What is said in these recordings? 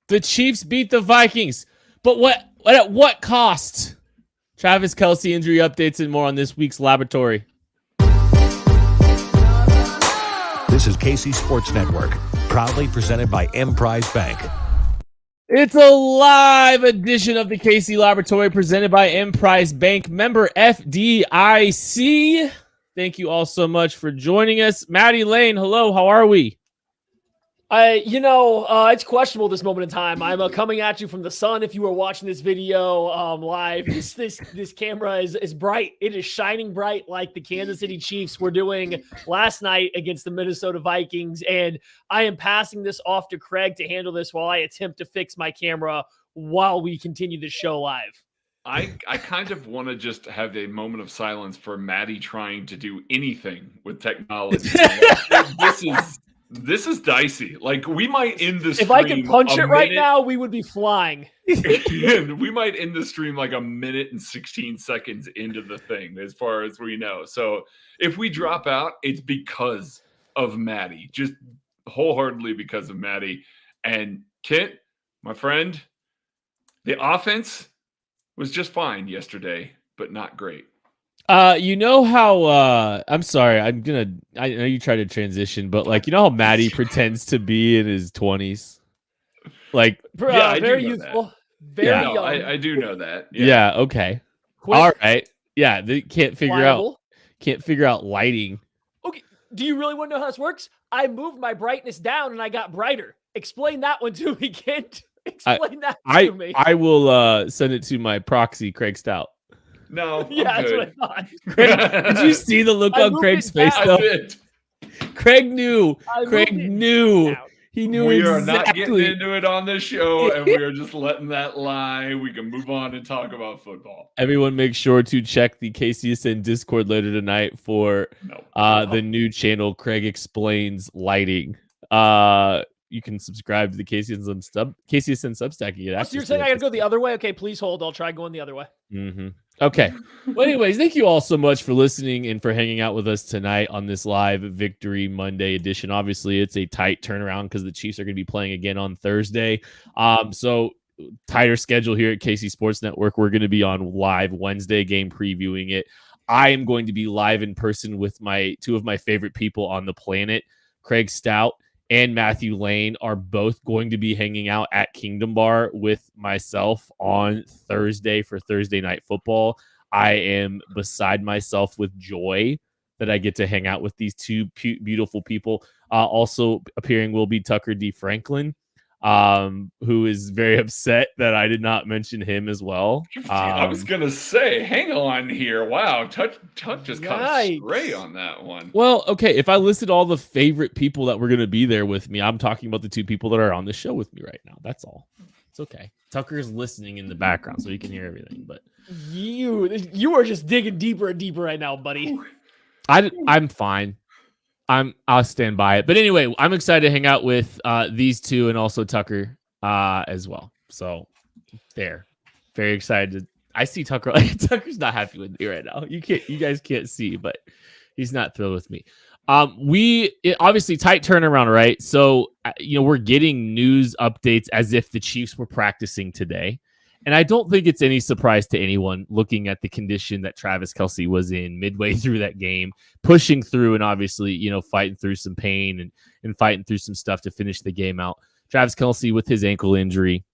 The Chiefs beat the Vikings, but at what cost? Travis Kelce injury updates and more on this week's Laboratory. This is KC Sports Network, proudly presented by Emprise Bank. It's a live edition of the KC Laboratory presented by Emprise Bank, member FDIC. Thank you all so much for joining us. Maddie Lane, hello, how are we? It's questionable this moment in time. I'm coming at you from the sun. If you are watching this video live, this camera is bright. It is shining bright like the Kansas City Chiefs were doing last night against the Minnesota Vikings. And I am passing this off to Craig to handle this while I attempt to fix my camera while we continue the show live. I kind of want to just have a moment of silence for Maddie trying to do anything with technology. This is dicey. Like, we might end the stream. If I could punch it right now, we would be flying. We might end the stream like a minute and 16 seconds into the thing, as far as we know. So if we drop out, it's because of Maddie. Just wholeheartedly because of Maddie. And Kit, my friend, the offense was just fine yesterday, but not great. You know how I'm sorry, I know you tried to transition, but like, you know how Maddie pretends to be in his 20s? Like, very youthful, very young. I do know that. Yeah, okay. Quick. All right. Yeah, they can't figure out lighting. Okay, do you really want to know how this works? I moved my brightness down and I got brighter. Explain that one to me, Kent. Explain that to me. I will send it to my proxy, Craig Stout. No, that's what I thought. Craig, did you see the look on Craig's face, though? Craig knew. Craig knew. He knew we exactly. are not getting into it on this show, and we are just letting that lie. We can move on and talk about football. Everyone make sure to check the KCSN Discord later tonight for the new channel, Craig Explains Lighting. You can subscribe to the KCSN Substack. So you're saying I got to go the other way? Okay, please hold. I'll try going the other way. Mm-hmm. Okay. Well, anyways, thank you all so much for listening and for hanging out with us tonight on this live Victory Monday edition. Obviously, it's a tight turnaround because the Chiefs are going to be playing again on Thursday. So tighter schedule here at KC Sports Network. We're going to be on live Wednesday game previewing it. I am going to be live in person with two of my favorite people on the planet, Craig Stout and Matthew Lane are both going to be hanging out at Kingdom Bar with myself on Thursday for Thursday Night Football. I am beside myself with joy that I get to hang out with these two beautiful people. Also appearing will be Tucker D. Franklin, who is very upset that I did not mention him as well. I was going to say, hang on here. Wow, Tuck just caught stray on that one. Well, okay, if I listed all the favorite people that were going to be there with me, I'm talking about the two people that are on the show with me right now. That's all. It's okay. Tucker's listening in the background so he can hear everything. But you are just digging deeper and deeper right now, buddy. I'm fine. I'll stand by it. But anyway, I'm excited to hang out with these two and also Tucker as well. So there. Very excited. I see Tucker. Tucker's not happy with me right now. You guys can't see, but he's not thrilled with me. Obviously tight turnaround, right? So, we're getting news updates as if the Chiefs were practicing today. And I don't think it's any surprise to anyone looking at the condition that Travis Kelce was in midway through that game, pushing through and obviously, fighting through some pain and fighting through some stuff to finish the game out. Travis Kelce with his ankle injury.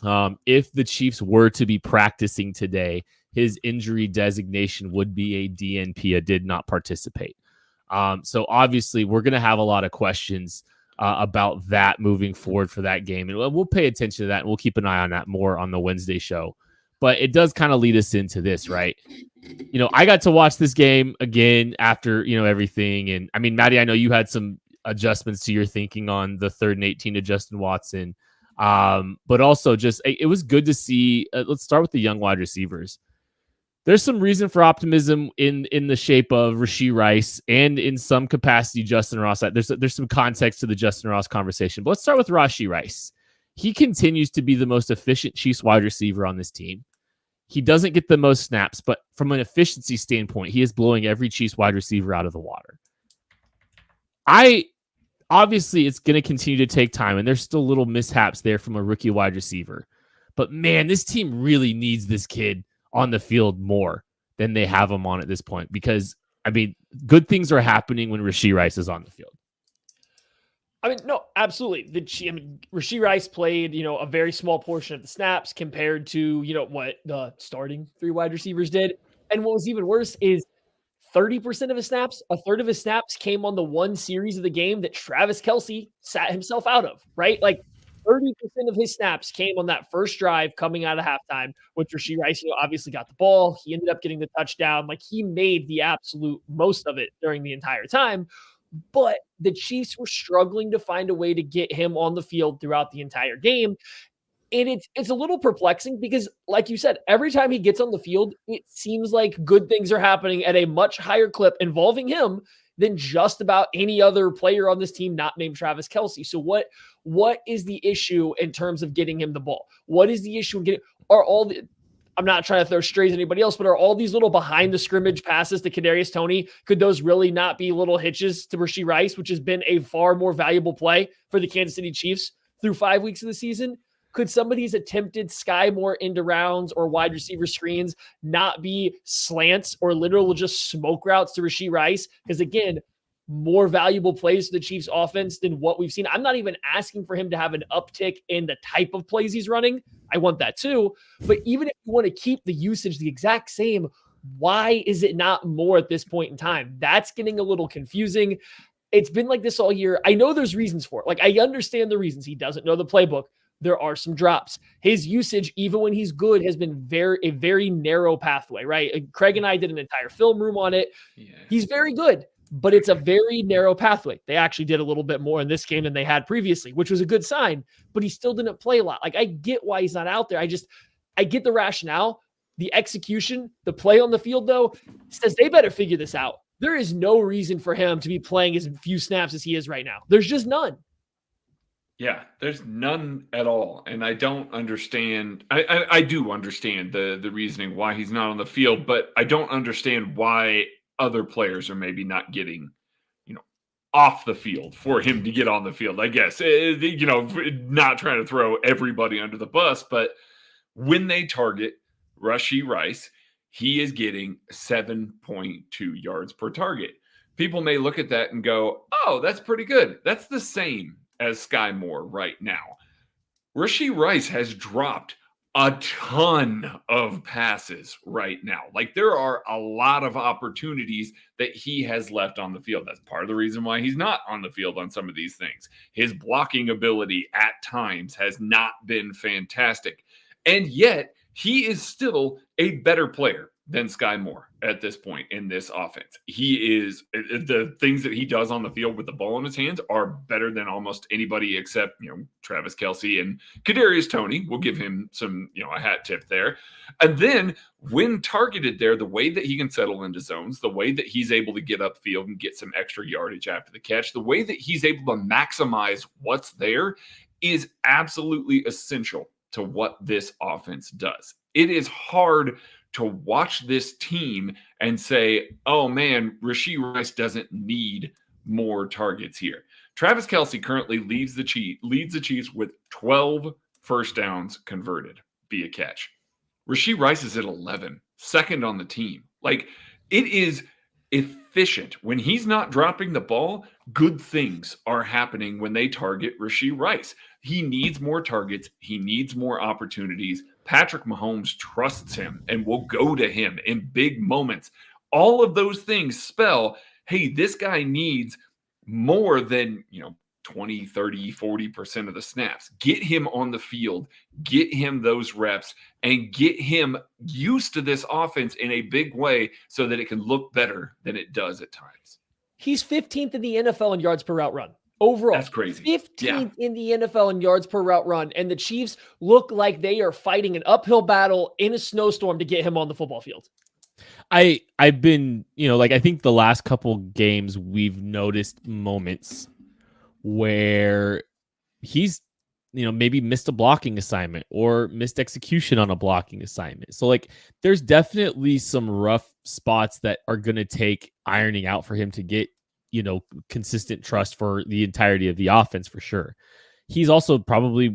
If the Chiefs were to be practicing today, his injury designation would be a DNP, a did not participate. So obviously we're going to have a lot of questions about that moving forward for that game. And we'll pay attention to that and we'll keep an eye on that more on the Wednesday show. But it does kind of lead us into this, right? I got to watch this game again after, everything. And I mean, Maddie, I know you had some adjustments to your thinking on the 3rd and 18 to Justin Watson. But also just, it was good to see, let's start with the young wide receivers. There's some reason for optimism in the shape of Rashee Rice and in some capacity Justin Ross. There's some context to the Justin Ross conversation. But let's start with Rashee Rice. He continues to be the most efficient Chiefs wide receiver on this team. He doesn't get the most snaps, but from an efficiency standpoint, he is blowing every Chiefs wide receiver out of the water. I obviously it's going to continue to take time, and there's still little mishaps there from a rookie wide receiver. But man, this team really needs this kid on the field more than they have him on at this point, because I mean, good things are happening when Rashee Rice is on the field. I mean, no, absolutely. Rashee Rice played, a very small portion of the snaps compared to, what the starting 3 wide receivers did. And what was even worse is 30% of his snaps, a third of his snaps came on the one series of the game that Travis Kelce sat himself out of, right? Like 30% of his snaps came on that first drive coming out of halftime, which Rashee Rice, obviously got the ball. He ended up getting the touchdown. Like, he made the absolute most of it during the entire time. But the Chiefs were struggling to find a way to get him on the field throughout the entire game. And it's a little perplexing because, like you said, every time he gets on the field, it seems like good things are happening at a much higher clip involving him than just about any other player on this team not named Travis Kelce. So what is the issue in terms of getting him the ball? What is the issue in getting I'm not trying to throw strays at anybody else, but are all these little behind the scrimmage passes to Kadarius Toney, could those really not be little hitches to Rashee Rice, which has been a far more valuable play for the Kansas City Chiefs through 5 weeks of the season? Could somebody's attempted Sky Moore into rounds or wide receiver screens not be slants or literal just smoke routes to Rashee Rice? Because again, more valuable plays to the Chiefs offense than what we've seen. I'm not even asking for him to have an uptick in the type of plays he's running. I want that too. But even if you want to keep the usage the exact same, why is it not more at this point in time? That's getting a little confusing. It's been like this all year. I know there's reasons for it. Like, I understand the reasons. He doesn't know the playbook. There are some drops. His usage, even when he's good, has been a very narrow pathway, right? Craig and I did an entire film room on it. Yeah. He's very good, but it's a very narrow pathway. They actually did a little bit more in this game than they had previously, which was a good sign, but he still didn't play a lot. Like, I get why he's not out there. I get the rationale. The execution, the play on the field, though, says they better figure this out. There is no reason for him to be playing as few snaps as he is right now. There's just none. Yeah, there's none at all. And I don't understand. I do understand the reasoning why he's not on the field, but I don't understand why other players are maybe not getting, off the field for him to get on the field, I guess. Not trying to throw everybody under the bus, but when they target Rashee Rice, he is getting 7.2 yards per target. People may look at that and go, oh, that's pretty good. That's the same as Sky Moore right now. Rashee Rice has dropped a ton of passes right now. Like, there are a lot of opportunities that he has left on the field. That's part of the reason why he's not on the field on some of these things. His blocking ability at times has not been fantastic. And yet, he is still a better player than Sky Moore at this point in this offense. The things that he does on the field with the ball in his hands are better than almost anybody except, Travis Kelce and Kadarius Toney. We'll give him some, a hat tip there. And then when targeted there, the way that he can settle into zones, the way that he's able to get upfield and get some extra yardage after the catch, the way that he's able to maximize what's there is absolutely essential to what this offense does. It is hard to watch this team and say, oh man, Rashee Rice doesn't need more targets here. Travis Kelce currently leads the Chiefs with 12 first downs converted via catch. Rashee Rice is at 11, second on the team. Like, it is efficient. When he's not dropping the ball, good things are happening when they target Rashee Rice. He needs more targets. He needs more opportunities. Patrick Mahomes trusts him and will go to him in big moments. All of those things spell, hey, this guy needs more than, 20, 30, 40% of the snaps. Get him on the field, get him those reps, and get him used to this offense in a big way so that it can look better than it does at times. He's 15th in the NFL in yards per route run. Overall, that's crazy. 15th in the NFL in yards per route run, and the Chiefs look like they are fighting an uphill battle in a snowstorm to get him on the football field. I've been, I think the last couple games we've noticed moments where he's, maybe missed a blocking assignment or missed execution on a blocking assignment. So there's definitely some rough spots that are going to take ironing out for him to get consistent trust for the entirety of the offense for sure. He's also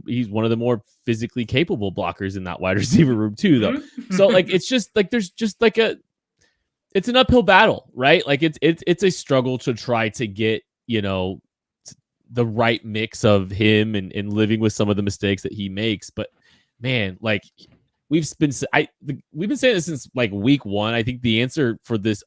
he's one of the more physically capable blockers in that wide receiver room too, though. So like, it's just like, there's just like it's an uphill battle, right? Like it's a struggle to try to get, the right mix of him and living with some of the mistakes that he makes. But man, like we've been saying this since like week 1. I think the answer for this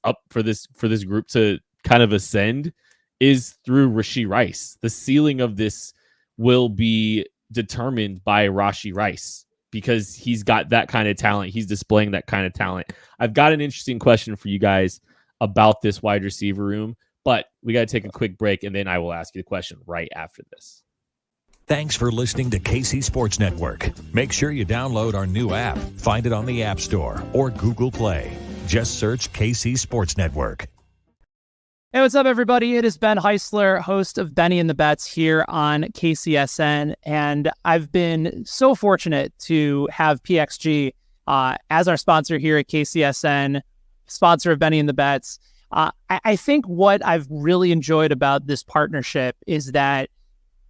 group to kind of ascend is through Rashee Rice. The ceiling of this will be determined by Rashee Rice because he's got that kind of talent. He's displaying that kind of talent. I've got an interesting question for you guys about this wide receiver room, but we got to take a quick break, and then I will ask you the question right after this. Thanks for listening to KC Sports Network. Make sure you download our new app. Find it on the App Store or Google Play. Just search KC Sports Network. Hey, what's up, everybody? It is Ben Heisler, host of Benny and the Bets here on KCSN, and I've been so fortunate to have PXG as our sponsor here at KCSN, sponsor of Benny and the Bets. I think what I've really enjoyed about this partnership is that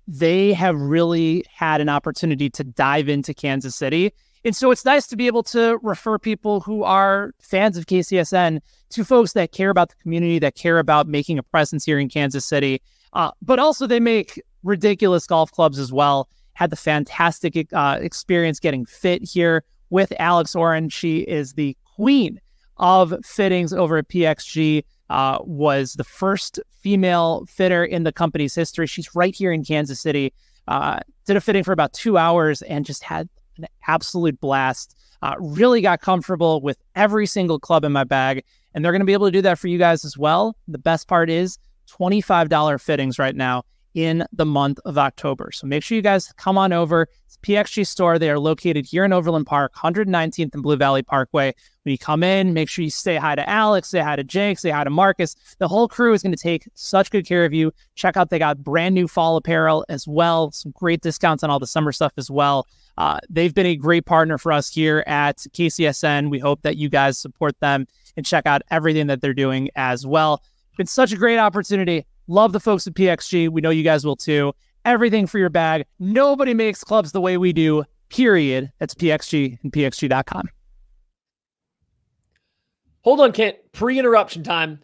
they have really had an opportunity to dive into Kansas City. And so it's nice to be able to refer people who are fans of KCSN to folks that care about the community, that care about making a presence here in Kansas City. But also they make ridiculous golf clubs as well. Had the fantastic experience getting fit here with Alex Oren. She is the queen of fittings over at PXG, was the first female fitter in the company's history. She's right here in Kansas City. Did a fitting for about 2 hours and just had an absolute blast. Really got comfortable with every single club in my bag, and they're going to be able to do that for you guys as well. The best part is $25 fittings right now in the month of October. So make sure you guys come on over. It's PXG store. They are located here in Overland Park, 119th and Blue Valley Parkway. When you come in, make sure you say hi to Alex, say hi to Jake, say hi to Marcus. The whole crew is going to take such good care of you. Check out, they got brand new fall apparel as well. Some great discounts on all the summer stuff as well. They've been a great partner for us here at KCSN. We hope that you guys support them and check out everything that they're doing as well. Been such a great opportunity. Love the folks at PXG. We know you guys will too. Everything for your bag. Nobody makes clubs the way we do, period. That's PXG and PXG.com. Hold on, Kent. Pre-interruption time.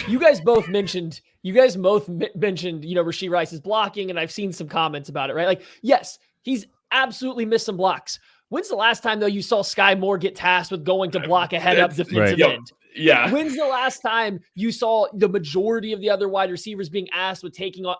You guys both mentioned, Rashee Rice's blocking, and I've seen some comments about it, right? Like, yes, he's absolutely missed some blocks. When's the last time, though, you saw Sky Moore get tasked with going to block a head-up defensive end? Yeah. When's the last time you saw the majority of the other wide receivers being asked with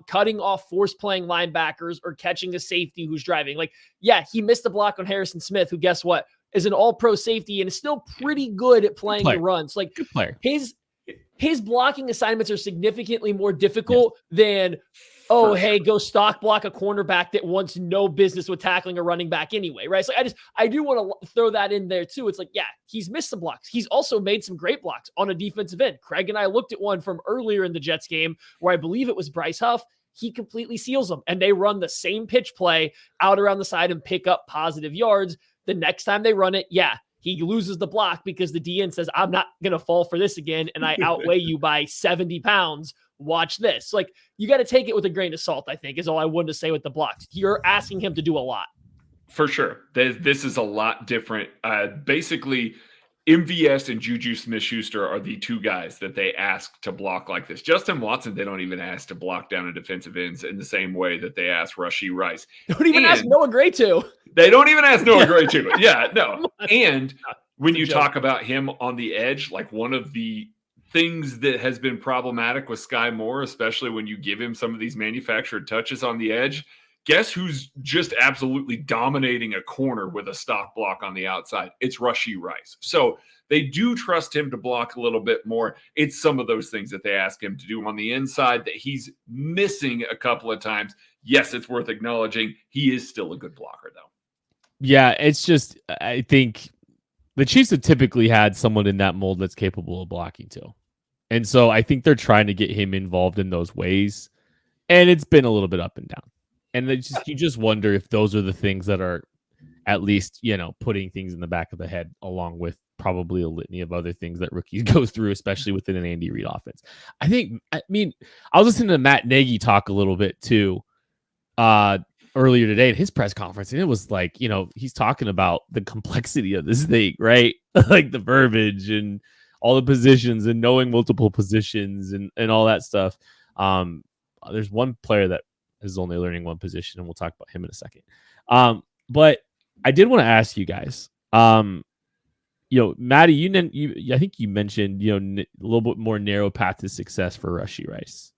cutting off force-playing linebackers or catching a safety who's driving? Like, yeah, he missed a block on Harrison Smith, who, guess what, is an all-pro safety and is still pretty good at playing the runs. Like, good player. His blocking assignments are significantly more difficult than, hey, go stock block a cornerback that wants no business with tackling a running back anyway, right? So I do want to throw that in there too. It's like, yeah, he's missed some blocks. He's also made some great blocks on a defensive end. Craig and I looked at one from earlier in the Jets game where I believe it was Bryce Huff. He completely seals them, and they run the same pitch play out around the side and pick up positive yards. The next time they run it, he loses the block because the DN says, I'm not going to fall for this again, and I outweigh you by 70 pounds. Watch this. Like, you got to take it with a grain of salt, I think, is all I wanted to say with the blocks. You're asking him to do a lot. For sure. This is a lot different. Basically, MVS and Juju Smith-Schuster are the two guys that they ask to block like this. Justin Watson, they don't even ask to block down a defensive ends in the same way that they ask Rashee Rice. Don't even ask Noah Gray to. They don't even ask Noah Gray to. Yeah, no. And when you talk about him on the edge, like one of the things that has been problematic with Sky Moore, especially when you give him some of these manufactured touches on the edge, guess who's just absolutely dominating a corner with a stock block on the outside? It's Rashee Rice. So they do trust him to block a little bit more. It's some of those things that they ask him to do on the inside that he's missing a couple of times. Yes, it's worth acknowledging. He is still a good blocker, though. Yeah, it's just, I think the Chiefs have typically had someone in that mold that's capable of blocking too. And so I think they're trying to get him involved in those ways. And it's been a little bit up and down. And you just wonder if those are the things that are at least, putting things in the back of the head along with probably a litany of other things that rookies go through, especially within an Andy Reid offense. I mean, I was listening to Matt Nagy talk a little bit too earlier today at his press conference, and it was like, he's talking about the complexity of this thing, right? Like the verbiage and all the positions and knowing multiple positions and all that stuff. There's one player that is only learning one position, and we'll talk about him in a second. But I did want to ask you guys, Maddie, I think you mentioned, a little bit more narrow path to success for Rashee Rice.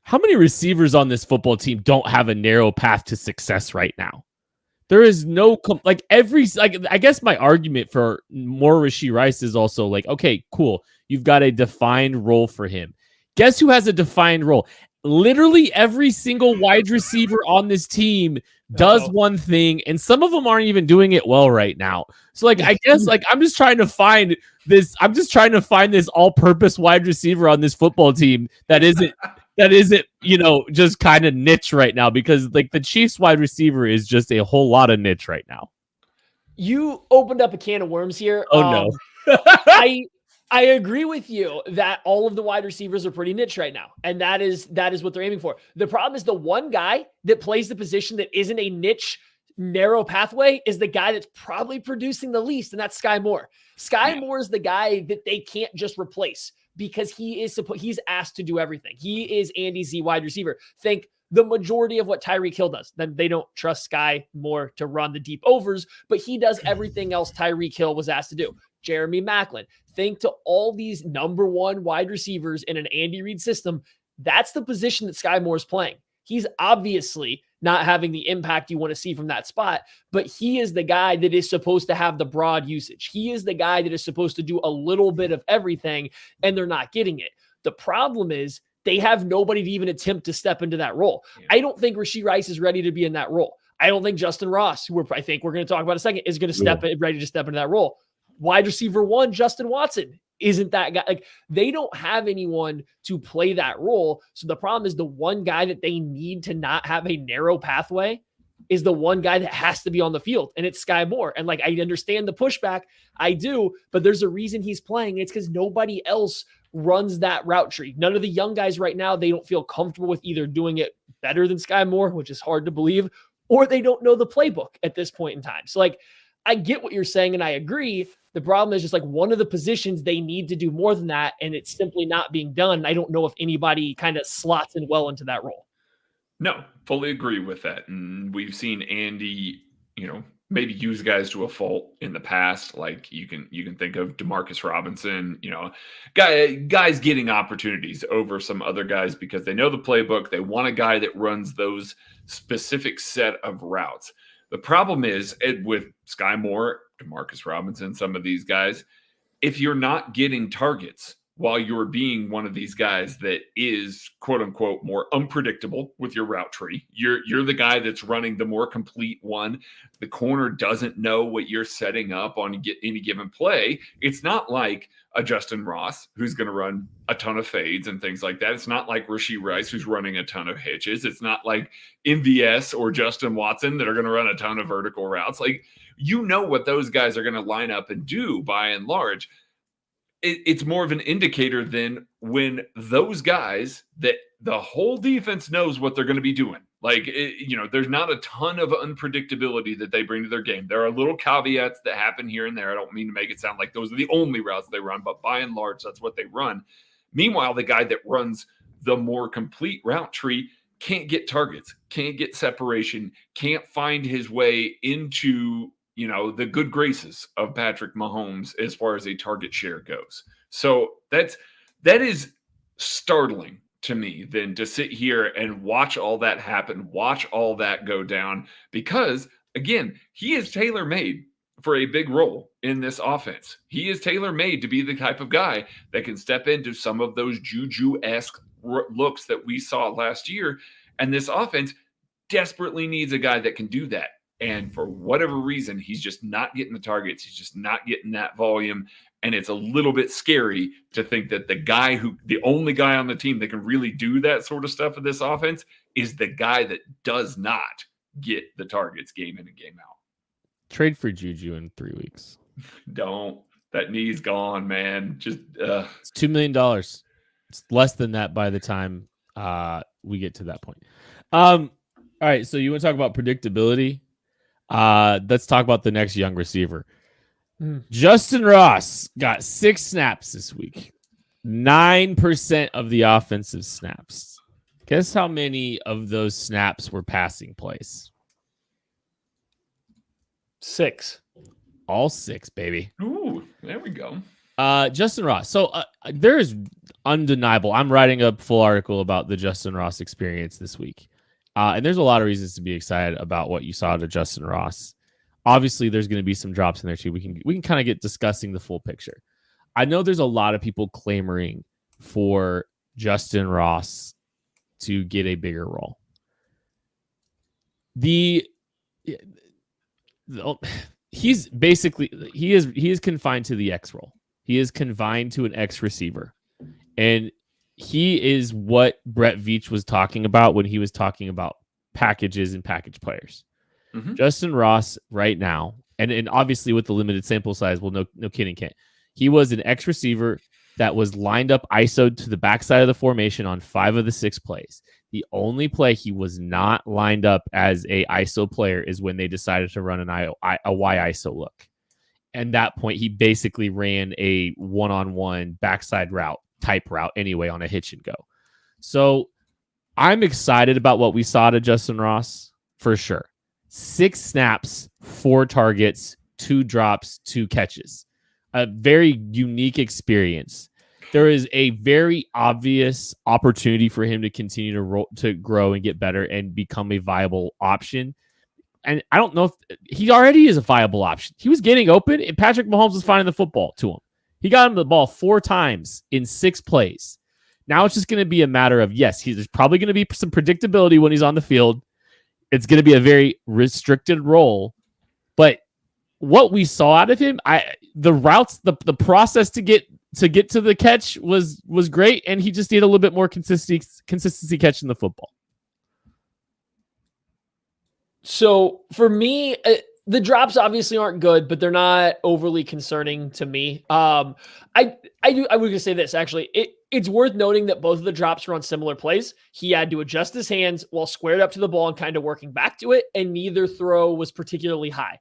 How many receivers on this football team don't have a narrow path to success right now? There is no I guess my argument for more Rashee Rice is also like, okay, cool. You've got a defined role for him. Guess who has a defined role? Literally every single wide receiver on this team does one thing, and some of them aren't even doing it well right now. So I guess I'm just trying to find this all-purpose wide receiver on this football team that isn't just kind of niche right now, because the Chiefs wide receiver is just a whole lot of niche right now. You opened up a can of worms here. Oh no. I agree with you that all of the wide receivers are pretty niche right now, and that is what they're aiming for. The problem is the one guy that plays the position that isn't a niche, narrow pathway is the guy that's probably producing the least, and that's Sky Moore. Moore is the guy that they can't just replace because he's asked to do everything. He is Andy Z wide receiver. Think the majority of what Tyreek Hill does. Then they don't trust Sky Moore to run the deep overs, but he does everything else Tyreek Hill was asked to do. Jeremy Maclin. Think to all these number one wide receivers in an Andy Reid system. That's the position that Sky Moore is playing. He's obviously not having the impact you want to see from that spot, but he is the guy that is supposed to have the broad usage. He is the guy that is supposed to do a little bit of everything, and they're not getting it. The problem is they have nobody to even attempt to step into that role. Yeah. I don't think Rashee Rice is ready to be in that role. I don't think Justin Ross, who I think we're going to talk about in a second, is going to ready to step into that role. Wide receiver one, Justin Watson, isn't that guy. They don't have anyone to play that role. So the problem is the one guy that they need to not have a narrow pathway is the one guy that has to be on the field, and it's Sky Moore. And I understand the pushback. I do, but there's a reason he's playing. It's because nobody else runs that route tree. None of the young guys right now, they don't feel comfortable with either doing it better than Sky Moore, which is hard to believe, or they don't know the playbook at this point in time. So I get what you're saying, and I agree. The problem is just one of the positions they need to do more than that, and it's simply not being done. I don't know if anybody kind of slots in well into that role. No, fully agree with that. And we've seen Andy, maybe use guys to a fault in the past. Like you can think of DeMarcus Robinson, guys getting opportunities over some other guys because they know the playbook. They want a guy that runs those specific set of routes. The problem is with Sky Moore, DeMarcus Robinson, some of these guys, if you're not getting targets while you're being one of these guys that is quote unquote more unpredictable with your route tree, you're the guy that's running the more complete one. The corner doesn't know what you're setting up on any given play. It's not like a Justin Ross who's going to run a ton of fades and things like that. It's not like Rashee Rice who's running a ton of hitches. It's not like MVS or Justin Watson that are going to run a ton of vertical routes. What those guys are going to line up and do by and large. It's more of an indicator than when those guys that the whole defense knows what they're going to be doing. There's not a ton of unpredictability that they bring to their game. There are little caveats that happen here and there. I don't mean to make it sound like those are the only routes they run, but by and large, that's what they run. Meanwhile, the guy that runs the more complete route tree can't get targets, can't get separation, can't find his way into the good graces of Patrick Mahomes as far as a target share goes. So that is startling to me than to sit here and watch all that happen, watch all that go down, because again, he is tailor-made for a big role in this offense. He is tailor-made to be the type of guy that can step into some of those Juju-esque looks that we saw last year. And this offense desperately needs a guy that can do that. And for whatever reason, he's just not getting the targets. He's just not getting that volume. And it's a little bit scary to think that the only guy on the team that can really do that sort of stuff in this offense is the guy that does not get the targets game in and game out. Trade for Juju in 3 weeks. Don't. That knee's gone, man. Just It's $2 million. It's less than that by the time we get to that point. All right, so you want to talk about predictability? Let's talk about the next young receiver. Justin Ross got 6 snaps this week. 9% of the offensive snaps. Guess how many of those snaps were passing plays? 6. All 6, baby. ooh, there we go. Justin Ross. So there is undeniable. I'm writing a full article about the Justin Ross experience this week. And there's a lot of reasons to be excited about what you saw to Justin Ross. Obviously, there's going to be some drops in there too. We can kind of get discussing the full picture. I know there's a lot of people clamoring for Justin Ross to get a bigger role. He's basically he is confined to the X role. He is confined to an X receiver, and he is what Brett Veach was talking about when he was talking about packages and package players. Mm-hmm. Justin Ross right now, and obviously with the limited sample size, well, no kidding, can't. He was an X receiver that was lined up ISO'd to the backside of the formation on 5 of the 6 plays. The only play he was not lined up as a ISO player is when they decided to run a Y ISO look. And that point, he basically ran a one-on-one backside type route anyway on a hitch and go. So I'm excited about what we saw to Justin Ross for sure. 6 snaps, 4 targets, 2 drops, 2 catches. A very unique experience. There is a very obvious opportunity for him to continue to grow and get better and become a viable option. And I don't know if he already is a viable option. He was getting open, and Patrick Mahomes was finding the football to him. He got him the ball 4 times in 6 plays. Now it's just going to be a matter of, yes, there's probably going to be some predictability when he's on the field. It's going to be a very restricted role, but what we saw out of him, the routes, the process to get to the catch was great, and he just needed a little bit more consistency catching the football. So for me, the drops obviously aren't good, but they're not overly concerning to me. I would just say this actually. It's worth noting that both of the drops were on similar plays. He had to adjust his hands while squared up to the ball and kind of working back to it, and neither throw was particularly high.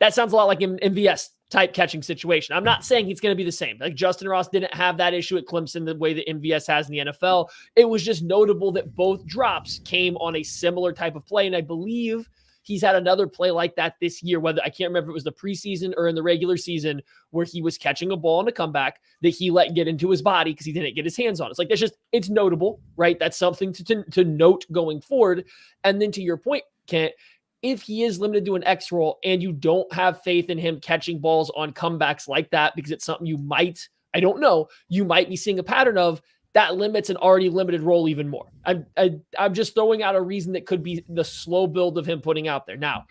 That sounds a lot like an MVS type catching situation. I'm not saying he's going to be the same. Like Justin Ross didn't have that issue at Clemson the way that MVS has in the NFL. It was just notable that both drops came on a similar type of play, and I believe he's had another play like that this year, whether I can't remember if it was the preseason or in the regular season, where he was catching a ball on a comeback that he let get into his body because he didn't get his hands on it. It's like, it's notable, right? That's something to note going forward. And then to your point, Kent, if he is limited to an X role and you don't have faith in him catching balls on comebacks like that, because it's something you might be seeing a pattern of, that limits an already limited role even more. I'm just throwing out a reason that could be the slow build of him putting out there. Now,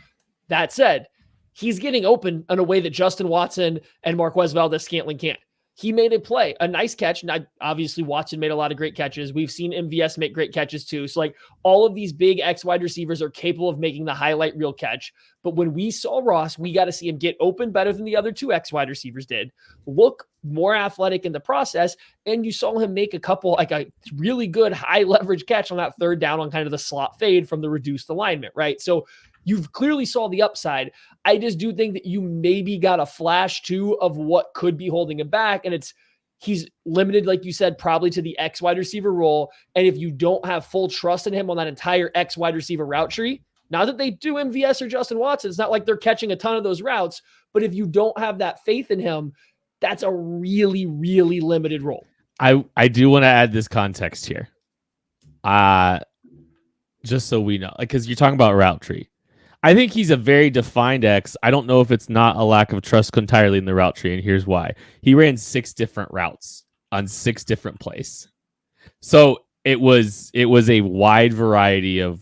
that said, he's getting open in a way that Justin Watson and Marquez Valdes-Scantling can't. He made a play, a nice catch. And obviously, Watson made a lot of great catches. We've seen MVS make great catches too. So, like, all of these big X wide receivers are capable of making the highlight reel catch. But when we saw Ross, we got to see him get open better than the other 2 X wide receivers did, look more athletic in the process. And you saw him make a really good high leverage catch on that 3rd down on kind of the slot fade from the reduced alignment, right? So you've clearly saw the upside. I just do think that you maybe got a flash too of what could be holding him back. And he's limited, like you said, probably to the X wide receiver role. And if you don't have full trust in him on that entire X wide receiver route tree, not that they do MVS or Justin Watson, it's not like they're catching a ton of those routes, but if you don't have that faith in him, that's a really, really limited role. I do want to add this context here. Just so we know, because you're talking about route tree. I think he's a very defined X. I don't know if it's not a lack of trust entirely in the route tree, and here's why. He ran 6 different routes on 6 different plays. So it was a wide variety of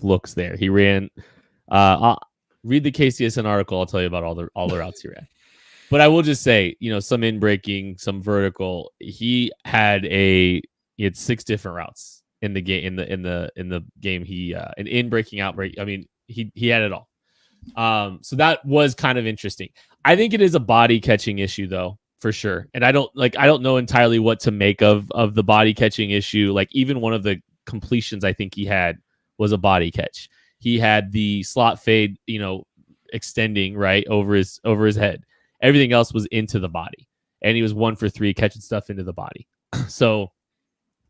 looks there. He ran read the KCSN article, I'll tell you about all the routes he ran. But I will just say, some in breaking, some vertical. He had 6 different routes in the game. In the game, he an in breaking, out break. I mean, he had it all. So that was kind of interesting. I think it is a body catching issue though, for sure. And I don't know entirely what to make of the body catching issue. Like even one of the completions I think he had was a body catch. He had the slot fade, extending right over his head. Everything else was into the body. And he was 1 for 3 catching stuff into the body. So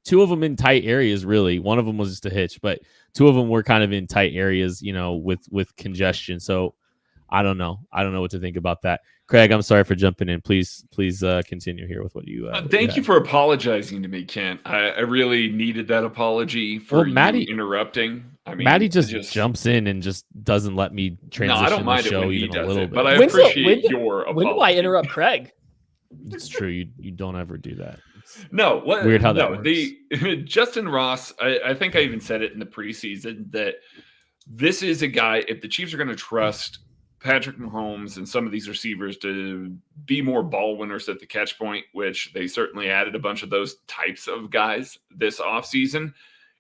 2 of them in tight areas, really. One of them was just a hitch, but 2 of them were kind of in tight areas, with congestion. So I don't know. I don't know what to think about that. Craig, I'm sorry for jumping in. Please continue here with what you. Thank you for apologizing to me, Kent. I really needed that apology for you interrupting. I mean, Maddie just jumps in and just doesn't let me transition I don't mind the show it when even he a does little it, bit. but I appreciate your apology. When do I interrupt Craig? It's true. You don't ever do that. No, weird how that works. Justin Ross, I think I even said it in the preseason that this is a guy, if the Chiefs are going to trust Patrick Mahomes and some of these receivers to be more ball winners at the catch point, which they certainly added a bunch of those types of guys this offseason,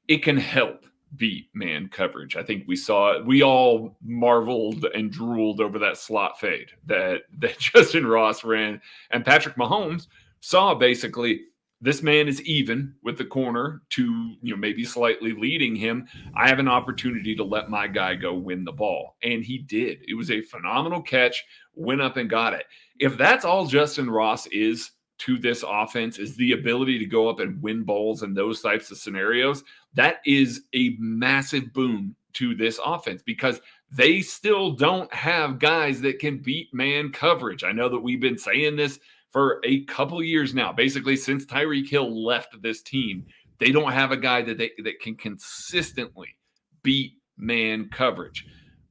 it can help beat man coverage. I think we all marveled and drooled over that slot fade that Justin Ross ran, and Patrick Mahomes saw basically this man is even with the corner to, maybe slightly leading him. I have an opportunity to let my guy go win the ball. And he did. It was a phenomenal catch, went up and got it. If that's all Justin Ross is to this offense, is the ability to go up and win balls in those types of scenarios, that is a massive boon to this offense because they still don't have guys that can beat man coverage. I know that we've been saying this for a couple years now, basically since Tyreek Hill left this team. They don't have a guy that can consistently beat man coverage.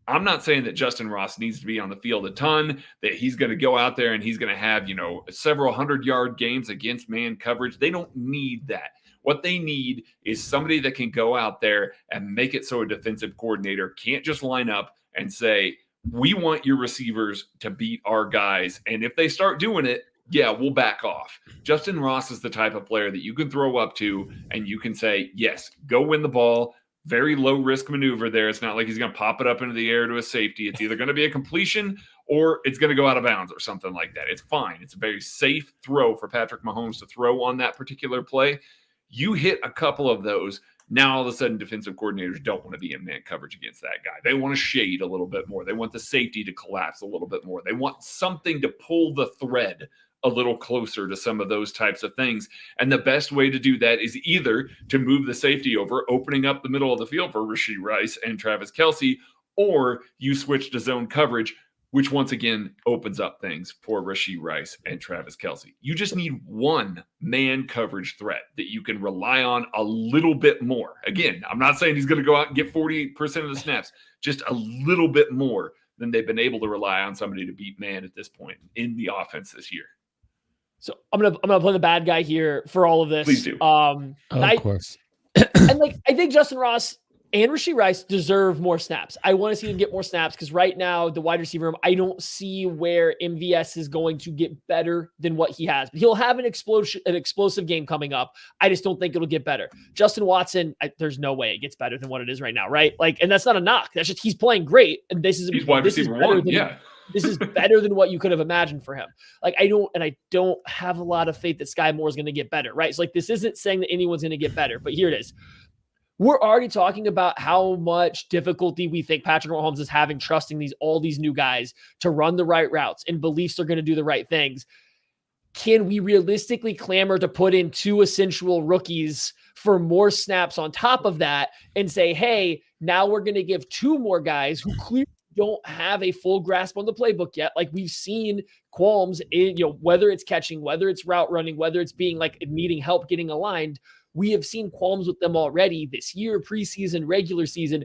I'm not saying that Justin Ross needs to be on the field a ton, that he's going to go out there and he's going to have, several 100-yard games against man coverage. They don't need that. What they need is somebody that can go out there and make it so a defensive coordinator can't just line up and say, we want your receivers to beat our guys. And if they start doing it, yeah, we'll back off. Justin Ross is the type of player that you can throw up to and you can say, yes, go win the ball. Very low risk maneuver there. It's not like he's going to pop it up into the air to a safety. It's either going to be a completion or it's going to go out of bounds or something like that. It's fine. It's a very safe throw for Patrick Mahomes to throw on that particular play. You hit a couple of those. Now, all of a sudden, defensive coordinators don't want to be in man coverage against that guy. They want to shade a little bit more. They want the safety to collapse a little bit more. They want something to pull the thread a little closer to some of those types of things. And the best way to do that is either to move the safety over, opening up the middle of the field for Rashee Rice and Travis Kelce, or you switch to zone coverage, which once again opens up things for Rashee Rice and Travis Kelce. You just need one man coverage threat that you can rely on a little bit more. Again, I'm not saying he's going to go out and get 48% of the snaps, just a little bit more than they've been able to rely on somebody to beat man at this point in the offense this year. So I'm gonna play the bad guy here for all of this. Please do. Of course. And I think Justin Ross and Rashee Rice deserve more snaps. I want to see them get more snaps because right now the wide receiver room, I don't see where MVS is going to get better than what he has. But he'll have an explosive game coming up. I just don't think it'll get better. Justin Watson, there's no way it gets better than what it is right now, right? And that's not a knock. That's just he's playing great, and he's wide receiver one. This is better than what you could have imagined for him. I don't have a lot of faith that Sky Moore is going to get better, right? So this isn't saying that anyone's going to get better, but here it is. We're already talking about how much difficulty we think Patrick Mahomes is having trusting all these new guys to run the right routes and beliefs they're going to do the right things. Can we realistically clamor to put in 2 essential rookies for more snaps on top of that and say, hey, now we're going to give 2 more guys who clearly don't have a full grasp on the playbook yet? We've seen qualms in, whether it's catching, whether it's route running, whether it's being needing help getting aligned. We have seen qualms with them already this year, preseason, regular season.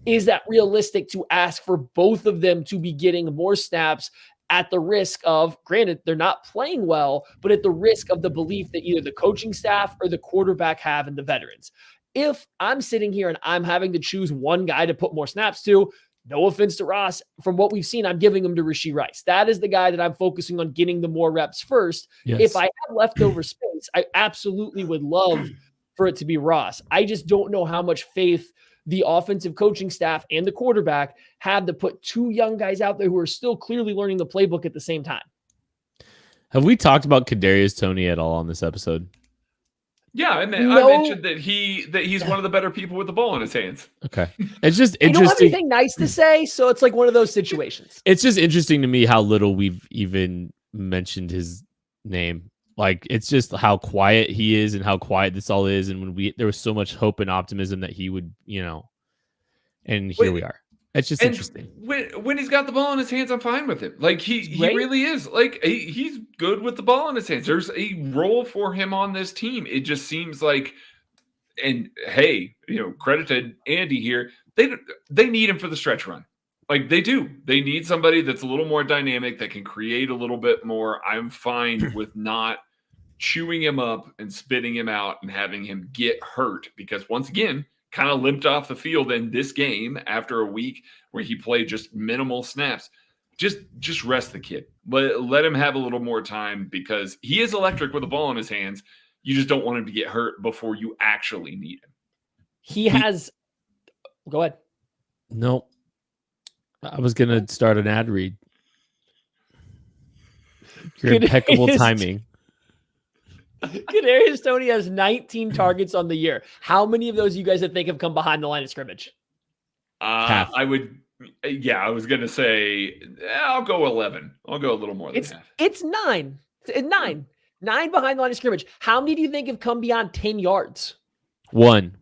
Is that realistic to ask for both of them to be getting more snaps at the risk of, granted, they're not playing well, but at the risk of the belief that either the coaching staff or the quarterback have in the veterans? If I'm sitting here and I'm having to choose one guy to put more snaps to, no offense to Ross, from what we've seen, I'm giving him to Rashee Rice. That is the guy that I'm focusing on getting the more reps first. Yes. If I have leftover space, I absolutely would love for it to be Ross. I just don't know how much faith the offensive coaching staff and the quarterback had to put two young guys out there who are still clearly learning the playbook at the same time. Have we talked about Kadarius Toney at all on this episode? Yeah, I No. mentioned that he's one of the better people with the ball in his hands. Okay. It's just I don't have interesting. anything nice to say, so it's like one of those situations. It's just interesting to me how little we've even mentioned his name. Like, it's just how quiet he is and how quiet this all is. And when there was so much hope and optimism that he would, and here we are. It's just interesting. When he's got the ball in his hands, I'm fine with it. Like he really is. Like he's good with the ball in his hands. There's a role for him on this team. It just seems like, and hey, credit to Andy here. They need him for the stretch run. Like they do. They need somebody that's a little more dynamic that can create a little bit more. I'm fine with not chewing him up and spitting him out and having him get hurt because once again, kind of limped off the field in this game after a week where he played just minimal snaps. Just rest the kid. Let him have a little more time because he is electric with the ball in his hands. You just don't want him to get hurt before you actually need him. Go ahead. No. I was going to start an ad read. Your impeccable timing. Kadarius Toney has 19 targets on the year. How many of those you guys think have come behind the line of scrimmage? Half. I was going to say, I'll go 11. I'll go a little more than half. It's 9. 9 behind the line of scrimmage. How many do you think have come beyond 10 yards? 1.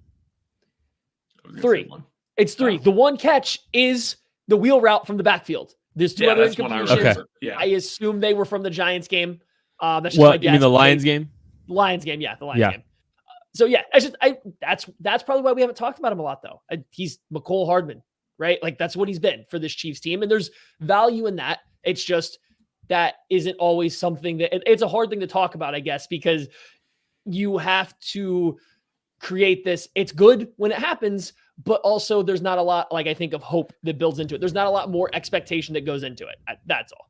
3. It's 3. The one catch is the wheel route from the backfield. There's 2 other incompletions. Okay. Yeah. I assume they were from the Giants game. That's just what, you mean the Lions game? Lions game, yeah, the Lions game. So yeah, that's probably why we haven't talked about him a lot though. He's McCole Hardman, right? Like that's what he's been for this Chiefs team, and there's value in that. It's just that isn't always something that it's a hard thing to talk about, I guess, because you have to create this. It's good when it happens, but also there's not a lot, like I think, of hope that builds into it. There's not a lot more expectation that goes into it. That's all.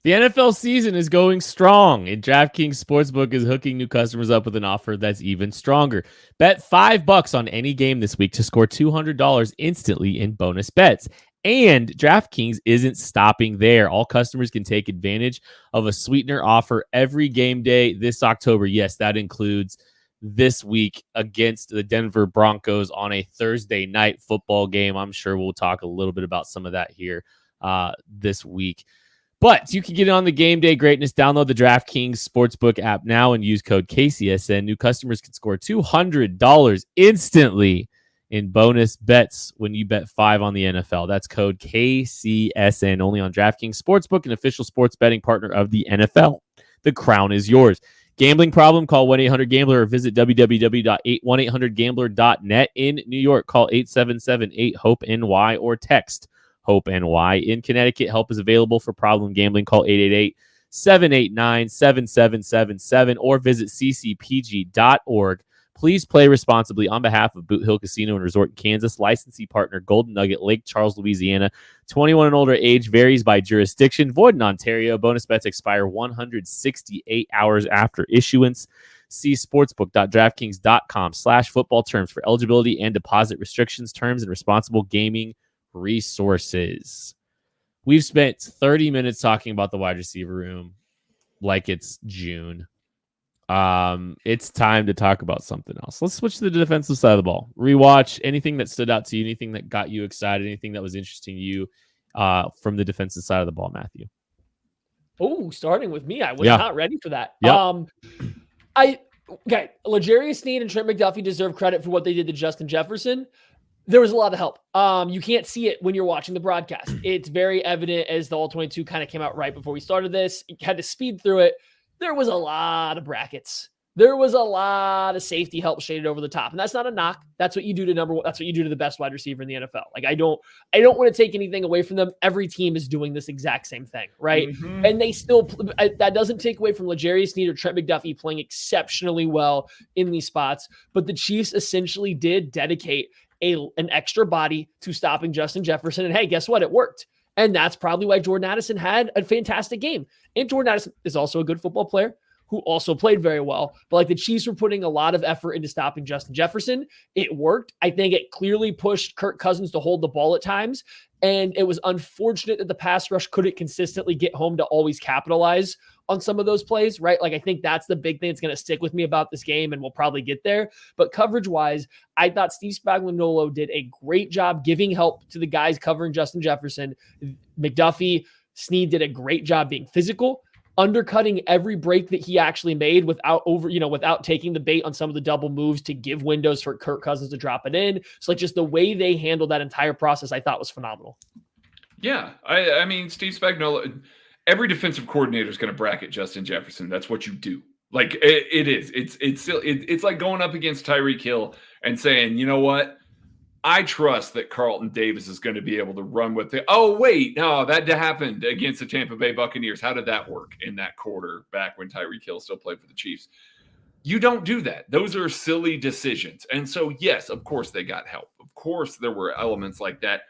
The NFL season is going strong, and DraftKings Sportsbook is hooking new customers up with an offer that's even stronger. Bet $5 on any game this week to score $200 instantly in bonus bets. And DraftKings isn't stopping there. All customers can take advantage of a sweetener offer every game day this October. Yes, that includes this week against the Denver Broncos on a Thursday night football game. I'm sure we'll talk a little bit about some of that here this week. But you can get on the game day greatness. Download the DraftKings Sportsbook app now and use code KCSN. New customers can score $200 instantly in bonus bets when you bet $5 on the NFL. That's code KCSN only on DraftKings Sportsbook, an official sports betting partner of the NFL. The crown is yours. Gambling problem? Call 1-800-GAMBLER or visit www.1800gambler.net. In New York, call 877-8-HOPE-NY or text HOPE-NY. In Connecticut, help is available for problem gambling. Call 888-789-7777 or visit ccpg.org. Please play responsibly on behalf of Boot Hill Casino and Resort in Kansas. Licensee partner Golden Nugget, Lake Charles, Louisiana. 21 and older age varies by jurisdiction. Void in Ontario. Bonus bets expire 168 hours after issuance. See sportsbook.draftkings.com/football terms for eligibility and deposit restrictions, terms, and responsible gaming resources. We've spent 30 minutes talking about the wide receiver room like it's June. It's time to talk about something else. Let's switch to the defensive side of the ball. Rewatch anything that stood out to you, anything that got you excited, anything that was interesting to you from the defensive side of the ball, Matthew. Oh, starting with me. I was not ready for that. Yep. L'Jarius Sneed and Trent McDuffie deserve credit for what they did to Justin Jefferson. There was a lot of help. You can't see it when you're watching the broadcast. It's very evident as the All-22 kind of came out right before we started this. You had to speed through it. There was a lot of brackets. There was a lot of safety help shaded over the top. And that's not a knock. That's what you do to number one. That's what you do to the best wide receiver in the NFL. Like, I don't want to take anything away from them. Every team is doing this exact same thing, right? Mm-hmm. And they still, that doesn't take away from L'Jarius Sneed or Trent McDuffie playing exceptionally well in these spots. But the Chiefs essentially did dedicate an extra body to stopping Justin Jefferson. And hey, guess what? It worked. And that's probably why Jordan Addison had a fantastic game. And Jordan Addison is also a good football player who also played very well. But like the Chiefs were putting a lot of effort into stopping Justin Jefferson. It worked. I think it clearly pushed Kirk Cousins to hold the ball at times. And it was unfortunate that the pass rush couldn't consistently get home to always capitalize on some of those plays, right? Like, I think that's the big thing that's going to stick with me about this game, and we'll probably get there. But coverage-wise, I thought Steve Spagnuolo did a great job giving help to the guys covering Justin Jefferson. McDuffie, Snead did a great job being physical, undercutting every break that he actually made without taking the bait on some of the double moves to give windows for Kirk Cousins to drop it in. So like just the way they handled that entire process, I thought was phenomenal. Yeah. I mean, Steve Spagnuolo, every defensive coordinator is going to bracket Justin Jefferson. That's what you do. Like it is. It's like going up against Tyreek Hill and saying, you know what? I trust that Carlton Davis is going to be able to run with it. Oh, wait, no, that happened against the Tampa Bay Buccaneers. How did that work in that quarter back when Tyreek Hill still played for the Chiefs? You don't do that. Those are silly decisions. And so, yes, of course they got help. Of course there were elements like that,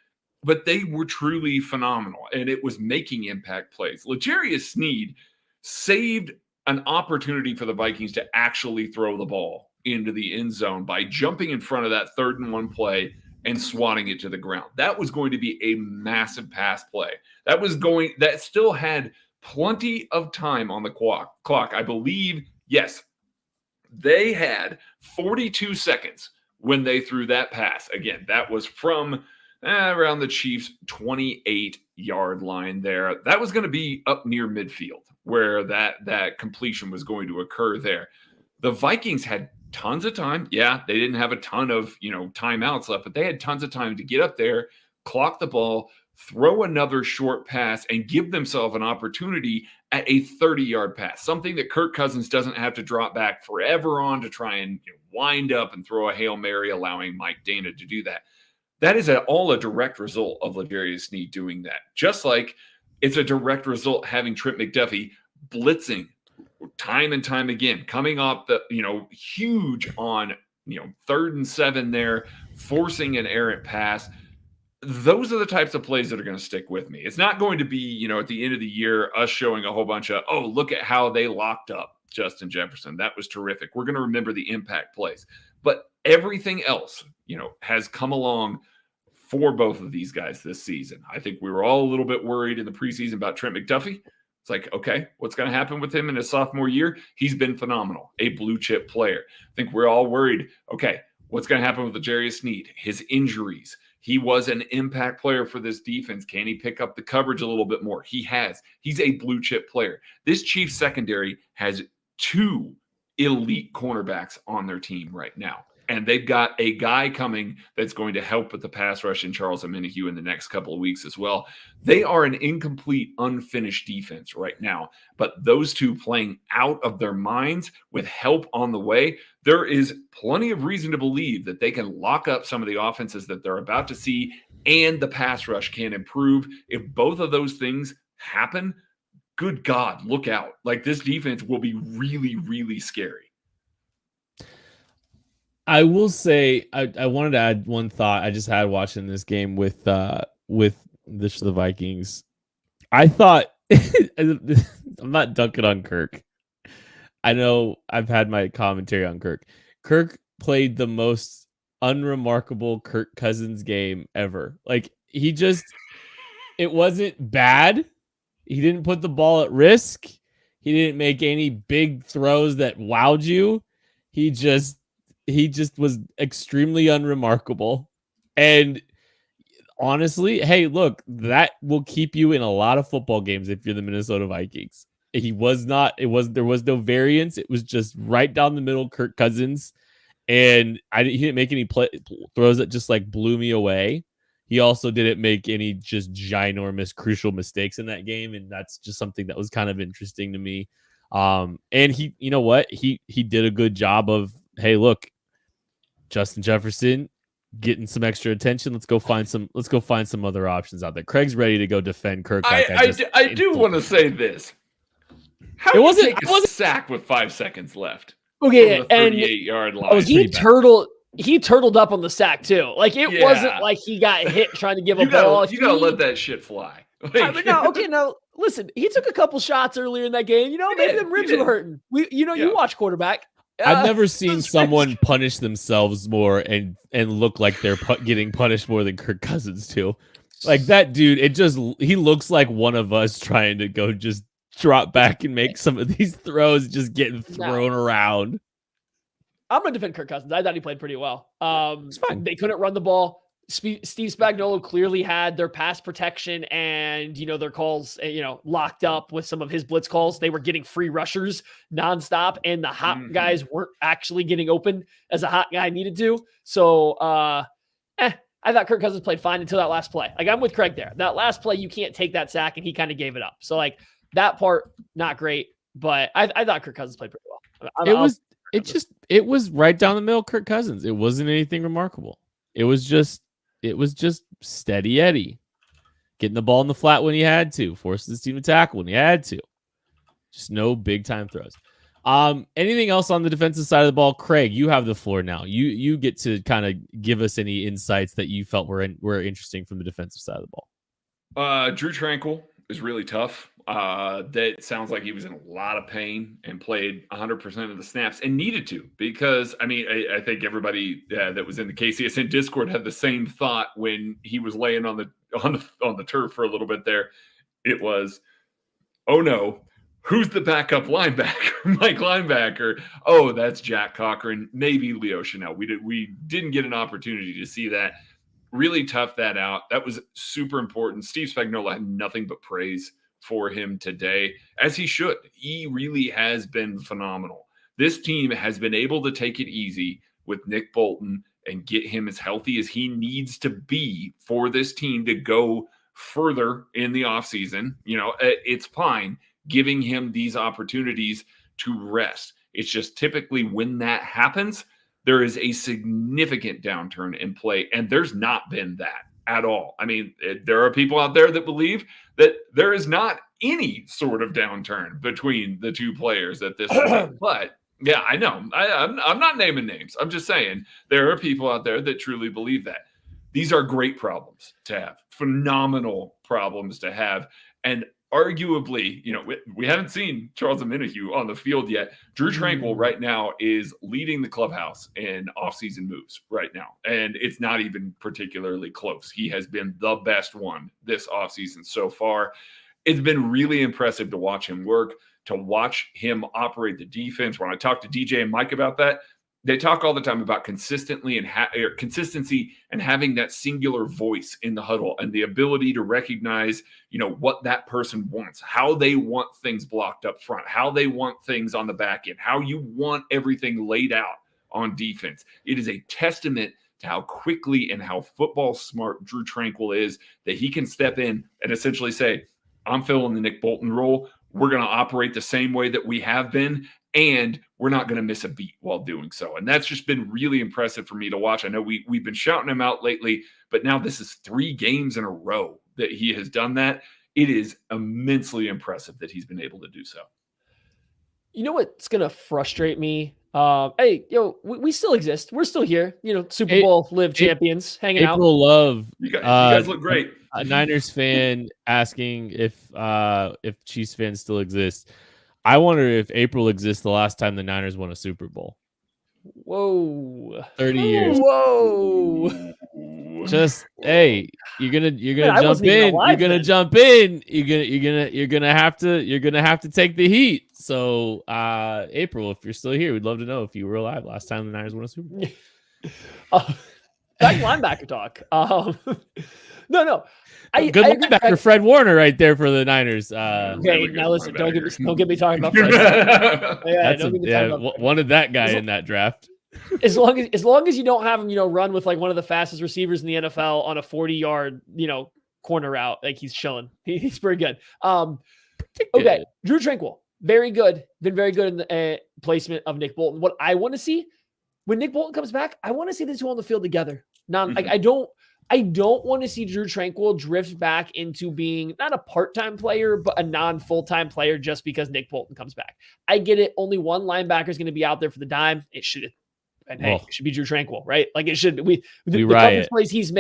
but they were truly phenomenal, and it was making impact plays. L'Jarius Sneed saved an opportunity for the Vikings to actually throw the ball into the end zone by jumping in front of that 3rd and 1 play and swatting it to the ground. That was going to be a massive pass play. That still had plenty of time on the clock. I believe, yes, they had 42 seconds when they threw that pass. Again, that was from around the Chiefs' 28-yard line there. That was going to be up near midfield where that completion was going to occur there. The Vikings had tons of time. Yeah, they didn't have a ton of, timeouts left, but they had tons of time to get up there, clock the ball, throw another short pass, and give themselves an opportunity at a 30-yard pass, something that Kirk Cousins doesn't have to drop back forever on to try and wind up and throw a Hail Mary, allowing Mike Dana to do that. That is all a direct result of L'Jarius Sneed doing that. Just like it's a direct result having Trent McDuffie blitzing time and time again, coming off the, huge on, 3rd and 7 there, forcing an errant pass. Those are the types of plays that are going to stick with me. It's not going to be, at the end of the year, us showing a whole bunch of, oh, look at how they locked up Justin Jefferson. That was terrific. We're going to remember the impact plays. But everything else, has come along for both of these guys this season. I think we were all a little bit worried in the preseason about Trent McDuffie. It's like, okay, what's going to happen with him in his sophomore year? He's been phenomenal, a blue chip player. I think we're all worried, okay, what's going to happen with L'Jarius Sneed? His injuries. He was an impact player for this defense. Can he pick up the coverage a little bit more? He has. He's a blue chip player. This Chiefs secondary has 2 elite cornerbacks on their team right now. And they've got a guy coming that's going to help with the pass rush in Charles Omenihu in the next couple of weeks as well. They are an incomplete, unfinished defense right now. But those 2 playing out of their minds with help on the way, there is plenty of reason to believe that they can lock up some of the offenses that they're about to see, and the pass rush can improve. If both of those things happen, good God, look out. Like, this defense will be really, really scary. I will say I wanted to add one thought I just had watching this game with the Vikings. I thought I'm not dunking on Kirk. I know I've had my commentary on Kirk. Kirk played the most unremarkable Kirk Cousins game ever. Like, it wasn't bad. He didn't put the ball at risk. He didn't make any big throws that wowed you. He just was extremely unremarkable. And honestly, hey, look, that will keep you in a lot of football games if you're the Minnesota Vikings. There was no variance. It was just right down the middle, Kirk Cousins. And he didn't make any throws that just like blew me away. He also didn't make any just ginormous crucial mistakes in that game. And that's just something that was kind of interesting to me. And he, you know what? He did a good job of, hey, look, Justin Jefferson getting some extra attention. Let's go find some other options out there. Craig's ready to go defend Kirk. I do want to say this. How do you take a sack with 5 seconds left? Okay, from the 38-yard line. He turtled up on the sack too. Like, wasn't like he got hit trying to give a ball. You gotta let that shit fly. No, listen, he took a couple shots earlier in that game. Maybe them ribs were hurting. You watch quarterback. I've never seen someone punish themselves more and look like they're getting punished more than Kirk Cousins too. Like that dude, he looks like one of us trying to go just drop back and make some of these throws just getting thrown around. I'm going to defend Kirk Cousins. I thought he played pretty well. It's fine. They couldn't run the ball. Steve Spagnuolo clearly had their pass protection and, their calls, locked up with some of his blitz calls. They were getting free rushers nonstop, and the hot guys weren't actually getting open as a hot guy needed to. So, I thought Kirk Cousins played fine until that last play. Like, I'm with Craig there. That last play, you can't take that sack, and he kind of gave it up. So, like, that part, not great, but I thought Kirk Cousins played pretty well. It was right down the middle, Kirk Cousins. It wasn't anything remarkable. It was just steady Eddie. Getting the ball in the flat when he had to. Forcing his team to tackle when he had to. Just no big-time throws. Anything else on the defensive side of the ball? Craig, you have the floor now. You get to kind of give us any insights that you felt were interesting from the defensive side of the ball. Drew Tranquill is really tough. That sounds like he was in a lot of pain and played 100% of the snaps and needed to, because I think everybody that was in the KCSN Discord had the same thought when he was laying on the turf for a little bit there. It was, oh no, who's the backup linebacker? Mike linebacker. Oh, that's Jack Cochran, maybe Leo Chanel. We didn't get an opportunity to see that. Really tough that out. That was super important. Steve Spagnuolo had nothing but praise for him today, as he should. He really has been phenomenal. This team has been able to take it easy with Nick Bolton and get him as healthy as he needs to be for this team to go further in the offseason. It's fine giving him these opportunities to rest. It's just typically when that happens, there is a significant downturn in play, and there's not been that at all. There are people out there that believe that there is not any sort of downturn between the two players at this point. But yeah, I know. I'm not naming names. I'm just saying there are people out there that truly believe that. These are great problems to have, phenomenal problems to have. And arguably, we haven't seen Charles Omenihu on the field yet. Drew Tranquill right now is leading the clubhouse in offseason moves right now. And it's not even particularly close. He has been the best one this offseason so far. It's been really impressive to watch him work, to watch him operate the defense. When I talk to DJ and Mike about that, they talk all the time about consistency and having that singular voice in the huddle and the ability to recognize, what that person wants, how they want things blocked up front, how they want things on the back end, how you want everything laid out on defense. It is a testament to how quickly and how football smart Drew Tranquill is, that he can step in and essentially say, I'm filling the Nick Bolton role. We're going to operate the same way that we have been, and we're not going to miss a beat while doing so. And that's just been really impressive for me to watch. I know we've been shouting him out lately, but now this is 3 games in a row that he has done that. It is immensely impressive that he's been able to do so. You know what's going to frustrate me? We still exist. We're still here. Super Bowl live champions hanging out. April Love. You guys look great. A Niners fan asking if Chiefs fans still exist. I wonder if April exists the last time the Niners won a Super Bowl. Whoa. 30 years. Whoa. Just you're gonna Man, jump in. You're gonna jump in. You're gonna have to take the heat. So April, if you're still here, we'd love to know if you were alive last time the Niners won a Super Bowl. Back linebacker talk. No. Good linebacker, Fred Warner, right there for the Niners. Okay, now listen, don't get me talking about Fred. Wanted that guy in that draft. As long as you don't have him, run with like one of the fastest receivers in the NFL on a 40-yard, corner route, like he's chilling. He's pretty good. Okay, Drew Tranquill, very good. Been very good in the placement of Nick Bolton. What I want to see when Nick Bolton comes back, I want to see the two on the field together. I don't want to see Drew Tranquill drift back into being not a part-time player, but a non-full-time player just because Nick Bolton comes back. I get it. Only one linebacker is going to be out there for the dime. It should it should be Drew Tranquill, right? Like it should. The coverage plays he's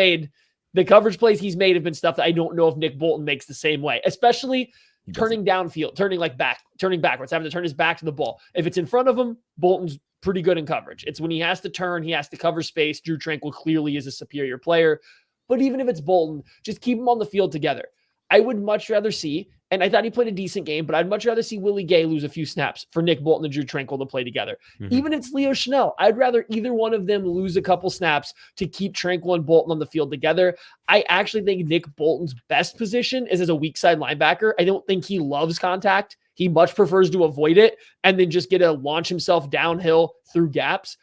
made have been stuff that I don't know if Nick Bolton makes the same way, especially turning downfield, turning backwards, having to turn his back to the ball. If it's in front of him, Bolton's pretty good in coverage. It's when he has to turn, he has to cover space. Drew Tranquill clearly is a superior player. But even if it's Bolton, just keep them on the field together. I would much rather see, and I thought he played a decent game, but I'd much rather see Willie Gay lose a few snaps for Nick Bolton and Drew Tranquill to play together. Mm-hmm. Even if it's Leo Chenal, I'd rather either one of them lose a couple snaps to keep Tranquill and Bolton on the field together. I actually think Nick Bolton's best position is as a weak side linebacker. I don't think he loves contact. He much prefers to avoid it and then just get to launch himself downhill through gaps.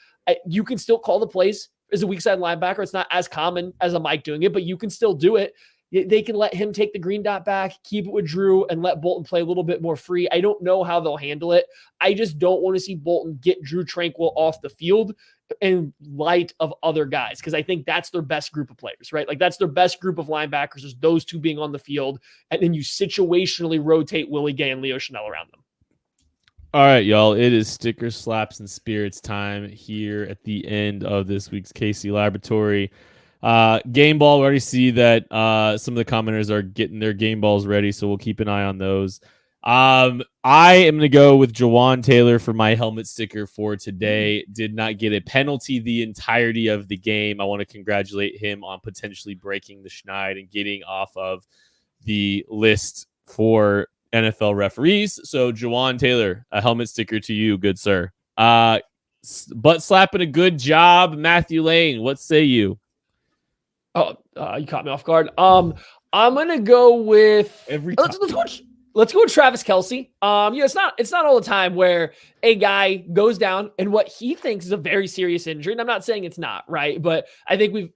You can still call the plays as a weak side linebacker. It's not as common as a Mike doing it, but you can still do it. They can let him take the green dot back, keep it with Drew, and let Bolton play a little bit more free. I don't know how they'll handle it. I just don't want to see Bolton get Drew Tranquill off the field in light of other guys, because I think that's their best group of players, right? Like that's their best group of linebackers is those two being on the field, and then you situationally rotate Willie Gay and Leo Chenal around them. All right, y'all. It is sticker slaps and spirits time here at the end of this week's KC Laboratory. Game ball, we already see that some of the commenters are getting their game balls ready, so we'll keep an eye on those. I am going to go with Jawan Taylor for my helmet sticker for today. Did not get a penalty the entirety of the game. I want to congratulate him on potentially breaking the schneid and getting off of the list for NFL referees. So Jawan Taylor, a helmet sticker to you, good sir. Butt slapping a good job, Matthew Lane. What say you? Oh, you caught me off guard. I'm gonna go with let's go with Travis Kelce. It's not all the time where a guy goes down and what he thinks is a very serious injury. And I'm not saying it's not, right? But I think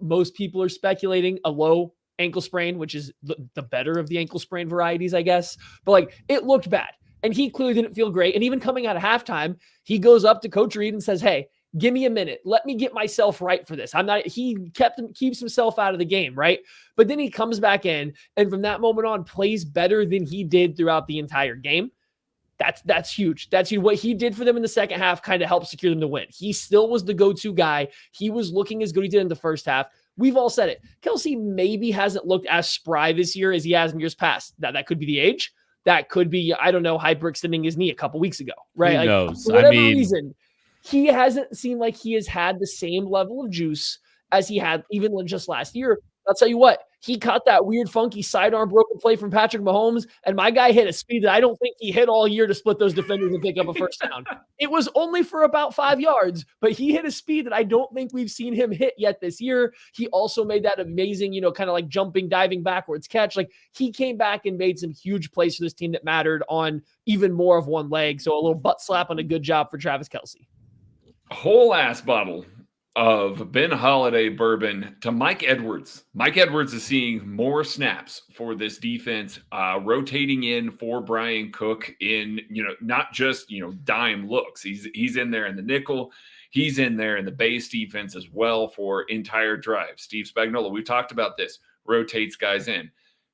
most people are speculating a low ankle sprain, which is the better of the ankle sprain varieties, I guess. But like it looked bad. And he clearly didn't feel great. And even coming out of halftime, he goes up to Coach Reed and says, "Hey, give me a minute. Let me get myself right for this." He keeps himself out of the game, right? But then he comes back in and from that moment on plays better than he did throughout the entire game. That's huge. That's huge. What he did for them in the second half kind of helped secure them to win. He still was the go-to guy. He was looking as good as he did in the first half. We've all said it. Kelce maybe hasn't looked as spry this year as he has in years past. That could be the age. That could be, I don't know, hyperextending his knee a couple weeks ago, right? Who knows? For whatever reason, he hasn't seemed like he has had the same level of juice as he had even just last year. I'll tell you what, he caught that weird, funky sidearm broken play from Patrick Mahomes, and my guy hit a speed that I don't think he hit all year to split those defenders and pick up a first down. It was only for about 5 yards, but he hit a speed that I don't think we've seen him hit yet this year. He also made that amazing, kind of like jumping, diving backwards catch. Like he came back and made some huge plays for this team that mattered on even more of one leg. So a little butt slap on a good job for Travis Kelce. Whole ass bottle of Ben Holiday bourbon to Mike Edwards. Mike Edwards is seeing more snaps for this defense, rotating in for Brian Cook in, not just, dime looks. He's in there in the nickel. He's in there in the base defense as well for entire drives. Steve Spagnuolo, we talked about this, rotates guys in.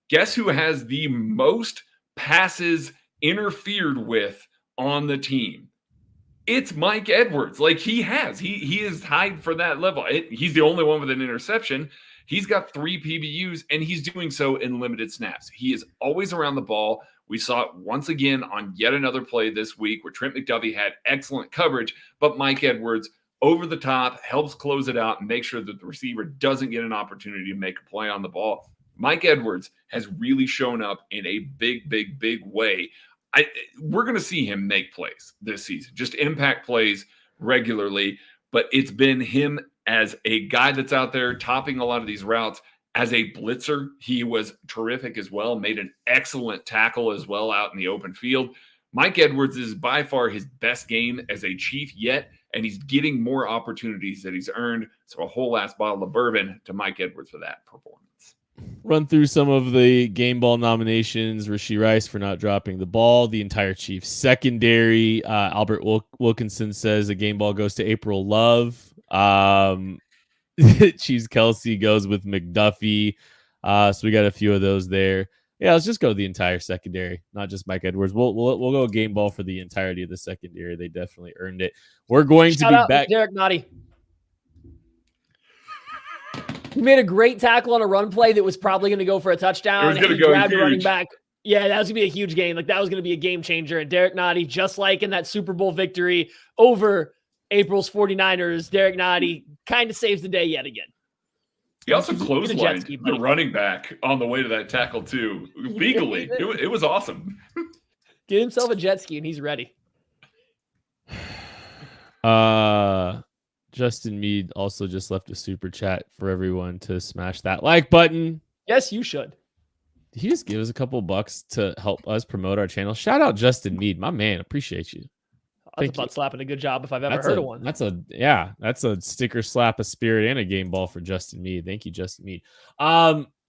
Guess who has the most passes interfered with on the team? It's Mike Edwards. Like he is tied for that level. He's the only one with an interception. He's got 3 PBUs and he's doing so in limited snaps. He is always around the ball. We saw it once again on yet another play this week where Trent McDuffie had excellent coverage, but Mike Edwards over the top helps close it out and make sure that the receiver doesn't get an opportunity to make a play on the ball. Mike Edwards has really shown up in a big, big, big way. We're going to see him make plays this season, just impact plays regularly, but it's been him as a guy that's out there topping a lot of these routes. As a blitzer, he was terrific as well, made an excellent tackle as well out in the open field. Mike Edwards is by far his best game as a Chief yet, and he's getting more opportunities that he's earned. So a whole ass bottle of bourbon to Mike Edwards for that performance. Run through some of the game ball nominations. Rashee Rice for not dropping the ball. The entire Chiefs secondary. Albert Wilkinson says the game ball goes to April Love. Chiefs Kelce goes with McDuffie. So we got a few of those there. Yeah, let's just go the entire secondary, not just Mike Edwards. We'll go game ball for the entirety of the secondary. They definitely earned it. We're going to be back. Derek Nottie. He made a great tackle on a run play that was probably going to go for a touchdown. It was going to go grabbed the running back. Yeah, that was going to be a huge game. Like, that was going to be a game changer. And Derek Nottie, just like in that Super Bowl victory over April's 49ers, Derek Nottie kind of saves the day yet again. He also clotheslined the running back on the way to that tackle, too, legally. It was awesome. Get himself a jet ski, and he's ready. Justin Mead also just left a super chat for everyone to smash that like button. Yes, you should. Did he just give us a couple bucks to help us promote our channel? Shout out Justin Mead, my man. Appreciate you. That's a butt slapping a good job if I've ever heard of one. That's a sticker slap, a spirit, and a game ball for Justin Mead. Thank you, Justin Mead.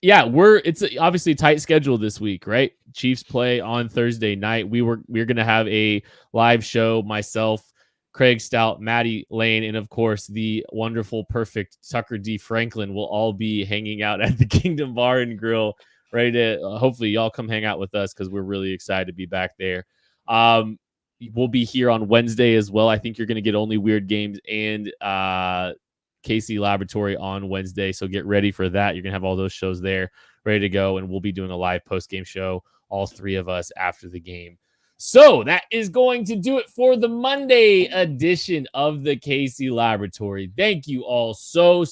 It's obviously a tight schedule this week, right? Chiefs play on Thursday night. We're gonna have a live show. Myself, Craig Stout, Maddie Lane, and of course the wonderful, perfect Tucker D. Franklin will all be hanging out at the Kingdom Bar and Grill. Ready to hopefully y'all come hang out with us because we're really excited to be back there. We'll be here on Wednesday as well. I think you're going to get Only Weird Games and KC Laboratory on Wednesday, so get ready for that. You're going to have all those shows there ready to go, and we'll be doing a live post-game show, all three of us, after the game. So that is going to do it for the Monday edition of the KC Laboratory. Thank you all so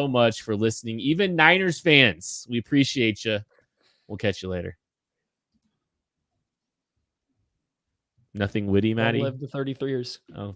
much for listening. Even Niners fans, we appreciate you. We'll catch you later. Nothing witty, Maddie? Live to 33 years. Oh,